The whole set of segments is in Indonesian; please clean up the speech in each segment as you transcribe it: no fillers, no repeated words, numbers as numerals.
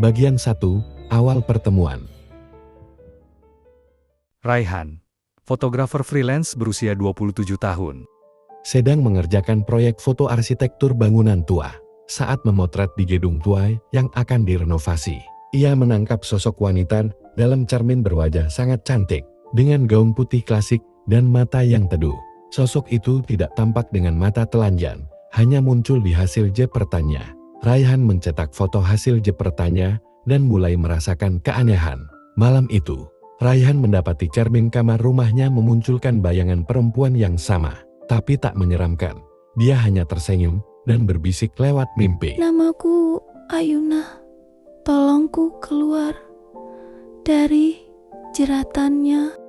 Bagian 1, awal pertemuan. Raihan, fotografer freelance berusia 27 tahun. Sedang mengerjakan proyek foto arsitektur bangunan tua. Saat memotret di gedung tua yang akan direnovasi, ia menangkap sosok wanita dalam cermin berwajah sangat cantik, dengan gaun putih klasik dan mata yang teduh. Sosok itu tidak tampak dengan mata telanjang, hanya muncul di hasil jepretannya. Raihan mencetak foto hasil jepretannya dan mulai merasakan keanehan. Malam itu, Raihan mendapati cermin kamar rumahnya memunculkan bayangan perempuan yang sama, tapi tak menyeramkan. Dia hanya tersenyum dan berbisik lewat mimpi. Namaku Ayuna, tolongku keluar dari jeratannya.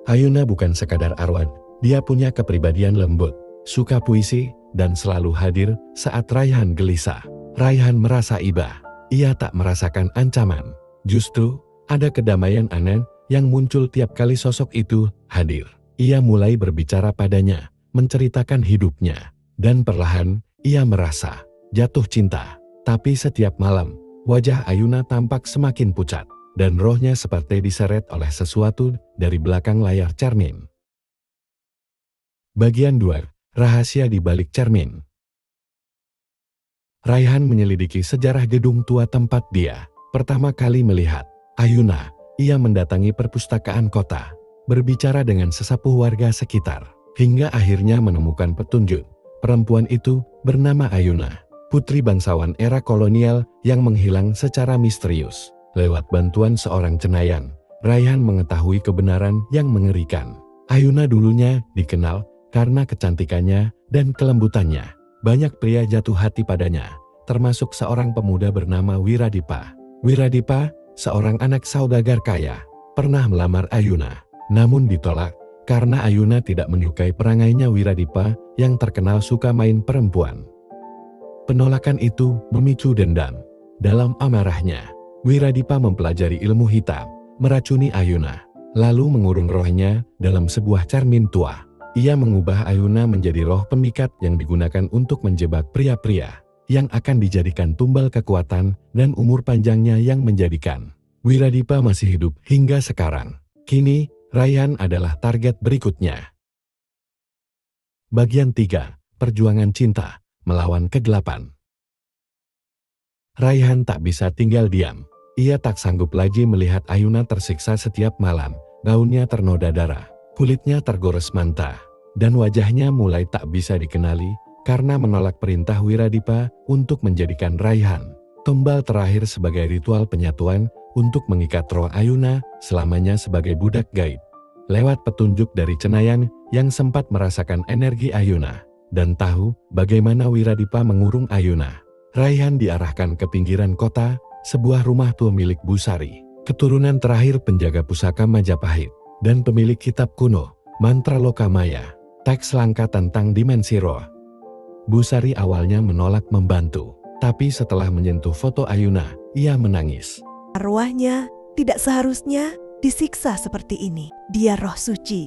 Ayuna bukan sekadar arwah, dia punya kepribadian lembut, suka puisi, dan selalu hadir saat Raihan gelisah. Raihan merasa iba, ia tak merasakan ancaman. Justru, ada kedamaian aneh yang muncul tiap kali sosok itu hadir. Ia mulai berbicara padanya, menceritakan hidupnya, dan perlahan ia merasa jatuh cinta. Tapi setiap malam, wajah Ayuna tampak semakin pucat, dan rohnya seperti diseret oleh sesuatu dari belakang layar cermin. Bagian 2, rahasia di balik cermin. Raihan menyelidiki sejarah gedung tua tempat dia pertama kali melihat Ayuna. Ia mendatangi perpustakaan kota, berbicara dengan sesepuh warga sekitar, hingga akhirnya menemukan petunjuk. Perempuan itu bernama Ayuna, putri bangsawan era kolonial yang menghilang secara misterius. Lewat bantuan seorang cenayang, Raihan mengetahui kebenaran yang mengerikan. Ayuna dulunya dikenal karena kecantikannya dan kelembutannya. Banyak pria jatuh hati padanya, termasuk seorang pemuda bernama Wiradipa. Wiradipa, seorang anak saudagar kaya, pernah melamar Ayuna, namun ditolak karena Ayuna tidak menyukai perangainya Wiradipa yang terkenal suka main perempuan. Penolakan itu memicu dendam. Dalam amarahnya, Wiradipa mempelajari ilmu hitam, meracuni Ayuna, lalu mengurung rohnya dalam sebuah cermin tua. Ia mengubah Ayuna menjadi roh pemikat yang digunakan untuk menjebak pria-pria, yang akan dijadikan tumbal kekuatan dan umur panjangnya yang menjadikan Wiradipa masih hidup hingga sekarang. Kini, Raihan adalah target berikutnya. Bagian 3, perjuangan cinta melawan kegelapan. Raihan tak bisa tinggal diam. Ia tak sanggup lagi melihat Ayuna tersiksa setiap malam. Gaunnya ternoda darah, kulitnya tergores manta, dan wajahnya mulai tak bisa dikenali karena menolak perintah Wiradipa untuk menjadikan Raihan tumbal terakhir sebagai ritual penyatuan untuk mengikat roh Ayuna selamanya sebagai budak gaib. Lewat petunjuk dari cenayang yang sempat merasakan energi Ayuna dan tahu bagaimana Wiradipa mengurung Ayuna, Raihan diarahkan ke pinggiran kota, sebuah rumah tua milik Busari, keturunan terakhir penjaga pusaka Majapahit, dan pemilik kitab kuno, Mantra Lokamaya, teks langka tentang dimensi roh. Busari awalnya menolak membantu, tapi setelah menyentuh foto Ayuna, ia menangis. Arwahnya tidak seharusnya disiksa seperti ini. Dia roh suci,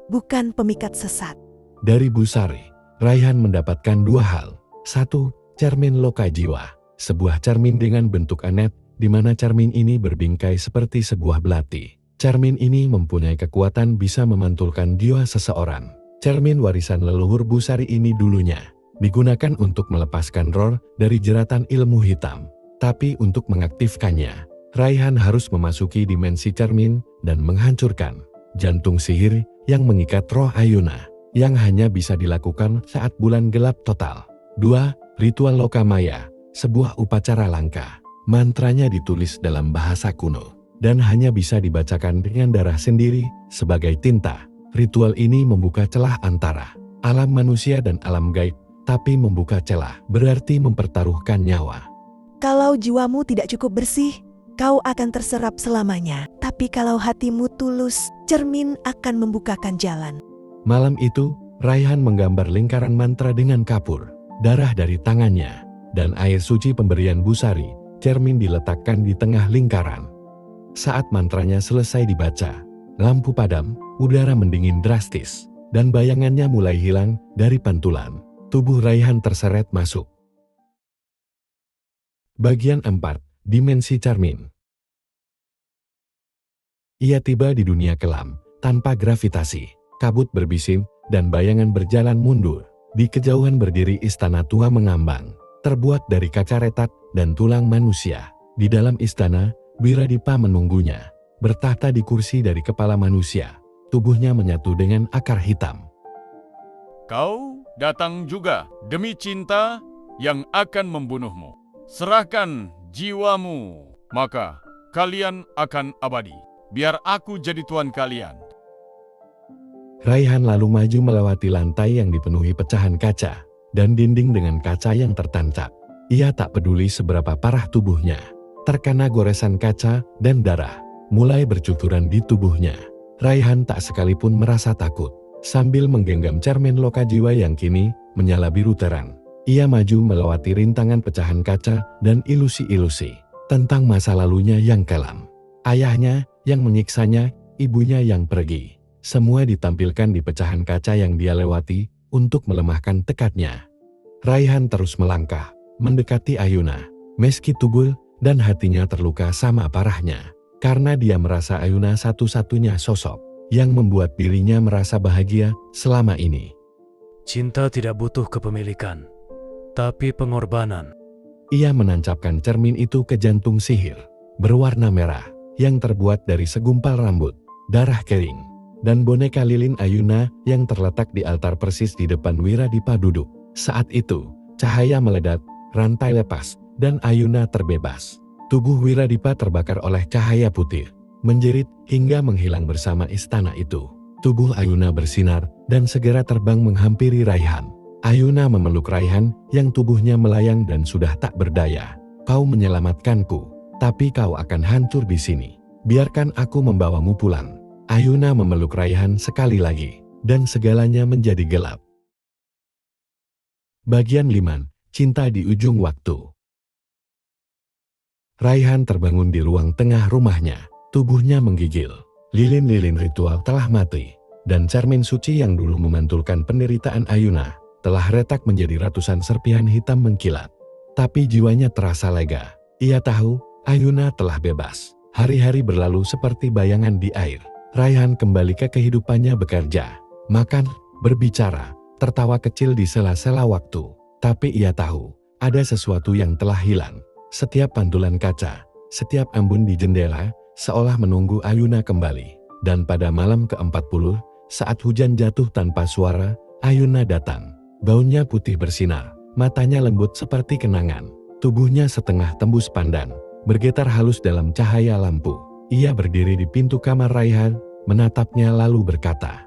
bukan pemikat sesat. Dari Busari, Raihan mendapatkan dua hal. Satu, cermin loka jiwa, sebuah cermin dengan bentuk aneh, di mana cermin ini berbingkai seperti sebuah belati. Cermin ini mempunyai kekuatan bisa memantulkan jiwa seseorang. Cermin warisan leluhur Busari ini dulunya digunakan untuk melepaskan roh dari jeratan ilmu hitam. Tapi untuk mengaktifkannya, Raihan harus memasuki dimensi cermin dan menghancurkan jantung sihir yang mengikat roh Ayuna, yang hanya bisa dilakukan saat bulan gelap total. 2. Ritual Lokamaya, sebuah upacara langka. Mantranya ditulis dalam bahasa kuno dan hanya bisa dibacakan dengan darah sendiri sebagai tinta. Ritual ini membuka celah antara alam manusia dan alam gaib. Tapi membuka celah berarti mempertaruhkan nyawa. Kalau jiwamu tidak cukup bersih, kau akan terserap selamanya. Tapi kalau hatimu tulus, cermin akan membukakan jalan. Malam itu, Raihan menggambar lingkaran mantra dengan kapur, darah dari tangannya, dan air suci pemberian Busari. Cermin diletakkan di tengah lingkaran. Saat mantranya selesai dibaca, lampu padam, udara mendingin drastis, dan bayangannya mulai hilang dari pantulan. Tubuh Raihan terseret masuk. Bagian 4, Dimensi Charmin. Ia tiba di dunia kelam, tanpa gravitasi. Kabut berbisim, dan bayangan berjalan mundur. Di kejauhan berdiri istana tua mengambang, terbuat dari kaca retak dan tulang manusia. Di dalam istana, Wiradipa menunggunya, bertahta di kursi dari kepala manusia. Tubuhnya menyatu dengan akar hitam. Kau datang juga demi cinta yang akan membunuhmu. Serahkan jiwamu, maka kalian akan abadi. Biar aku jadi tuan kalian. Raihan lalu maju melewati lantai yang dipenuhi pecahan kaca dan dinding dengan kaca yang tertancap. Ia tak peduli seberapa parah tubuhnya. Terkena goresan kaca dan darah mulai bercucuran di tubuhnya. Raihan tak sekalipun merasa takut. Sambil menggenggam cermin loka jiwa yang kini menyala biru terang, ia maju melewati rintangan pecahan kaca dan ilusi-ilusi tentang masa lalunya yang kelam. Ayahnya yang menyiksanya, ibunya yang pergi. Semua ditampilkan di pecahan kaca yang dia lewati untuk melemahkan tekadnya. Raihan terus melangkah, mendekati Ayuna, meski tubuh dan hatinya terluka sama parahnya. Karena dia merasa Ayuna satu-satunya sosok yang membuat dirinya merasa bahagia selama ini. Cinta tidak butuh kepemilikan, tapi pengorbanan. Ia menancapkan cermin itu ke jantung sihir, berwarna merah, yang terbuat dari segumpal rambut, darah kering, dan boneka lilin Ayuna yang terletak di altar persis di depan Wiradipa duduk. Saat itu, cahaya meledak, rantai lepas, dan Ayuna terbebas. Tubuh Wiradipa terbakar oleh cahaya putih, menjerit hingga menghilang bersama istana itu. Tubuh Ayuna bersinar dan segera terbang menghampiri Raihan. Ayuna memeluk Raihan yang tubuhnya melayang dan sudah tak berdaya. Kau menyelamatkanku, tapi kau akan hancur di sini. Biarkan aku membawamu pulang. Ayuna memeluk Raihan sekali lagi, dan segalanya menjadi gelap. Bagian 5. Cinta di ujung waktu. Raihan terbangun di ruang tengah rumahnya. Tubuhnya menggigil. Lilin-lilin ritual telah mati, dan cermin suci yang dulu memantulkan penderitaan Ayuna telah retak menjadi ratusan serpihan hitam mengkilat. Tapi jiwanya terasa lega. Ia tahu Ayuna telah bebas. Hari-hari berlalu seperti bayangan di air. Raihan kembali ke kehidupannya, bekerja, makan, berbicara, tertawa kecil di sela-sela waktu. Tapi ia tahu, ada sesuatu yang telah hilang. Setiap pantulan kaca, setiap embun di jendela, seolah menunggu Ayuna kembali. Dan pada malam ke-40, saat hujan jatuh tanpa suara, Ayuna datang. Gaunnya putih bersinar, matanya lembut seperti kenangan. Tubuhnya setengah tembus pandan, bergetar halus dalam cahaya lampu. Ia berdiri di pintu kamar Raihan, menatapnya lalu berkata,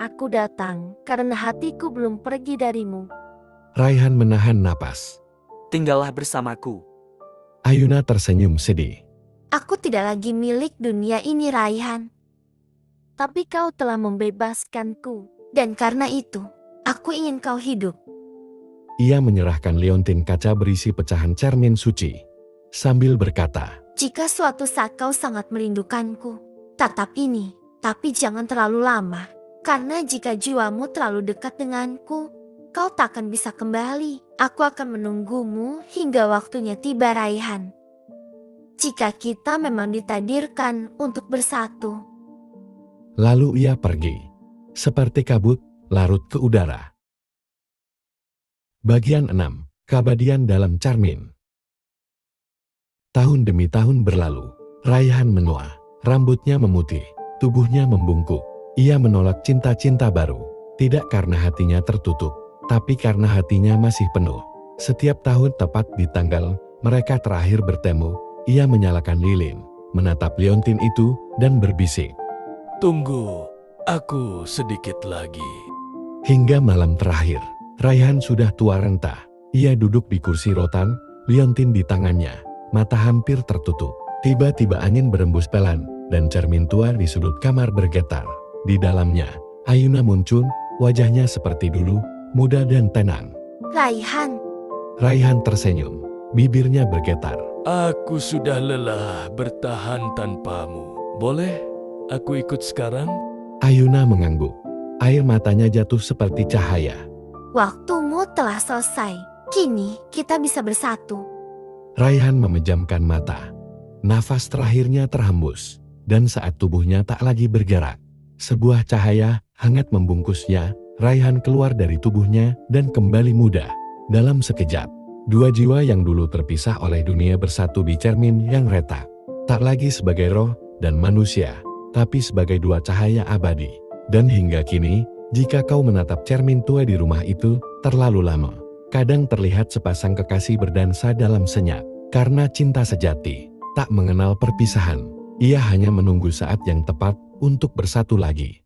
"Aku datang karena hatiku belum pergi darimu." Raihan menahan napas. Tinggallah bersamaku. Ayuna tersenyum sedih. "Aku tidak lagi milik dunia ini, Raihan. Tapi kau telah membebaskanku, dan karena itu, aku ingin kau hidup." Ia menyerahkan liontin kaca berisi pecahan cermin suci, sambil berkata, "Jika suatu saat kau sangat merindukanku, tatap ini, tapi jangan terlalu lama. Karena jika jiwamu terlalu dekat denganku, kau tak akan bisa kembali. Aku akan menunggumu hingga waktunya tiba, Raihan. Jika kita memang ditakdirkan untuk bersatu." Lalu ia pergi, seperti kabut, larut ke udara. Bagian 6. Keabadian dalam cermin. Tahun demi tahun berlalu, Raihan menua, rambutnya memutih, tubuhnya membungkuk. Ia menolak cinta-cinta baru, tidak karena hatinya tertutup, tapi karena hatinya masih penuh. Setiap tahun tepat di tanggal mereka terakhir bertemu, ia menyalakan lilin, menatap liontin itu, dan berbisik, Tunggu, aku sedikit lagi. Hingga malam terakhir, Raihan sudah tua renta. Ia duduk di kursi rotan, liontin di tangannya, mata hampir tertutup. Tiba-tiba angin berembus pelan, dan cermin tua di sudut kamar bergetar. Di dalamnya, Ayuna muncul, wajahnya seperti dulu, muda dan tenang. "Raihan." Raihan tersenyum, bibirnya bergetar. Aku sudah lelah bertahan tanpamu. Boleh aku ikut sekarang? Ayuna mengangguk, air matanya jatuh seperti cahaya. "Waktumu telah selesai. Kini kita bisa bersatu." Raihan memejamkan mata. Nafas terakhirnya terhembus, dan saat tubuhnya tak lagi bergerak, sebuah cahaya hangat membungkusnya. Raihan keluar dari tubuhnya dan kembali muda. Dalam sekejap, dua jiwa yang dulu terpisah oleh dunia bersatu di cermin yang retak. Tak lagi sebagai roh dan manusia, tapi sebagai dua cahaya abadi. Dan hingga kini, jika kau menatap cermin tua di rumah itu terlalu lama, kadang terlihat sepasang kekasih berdansa dalam senyap. Karena cinta sejati tak mengenal perpisahan. Ia hanya menunggu saat yang tepat untuk bersatu lagi.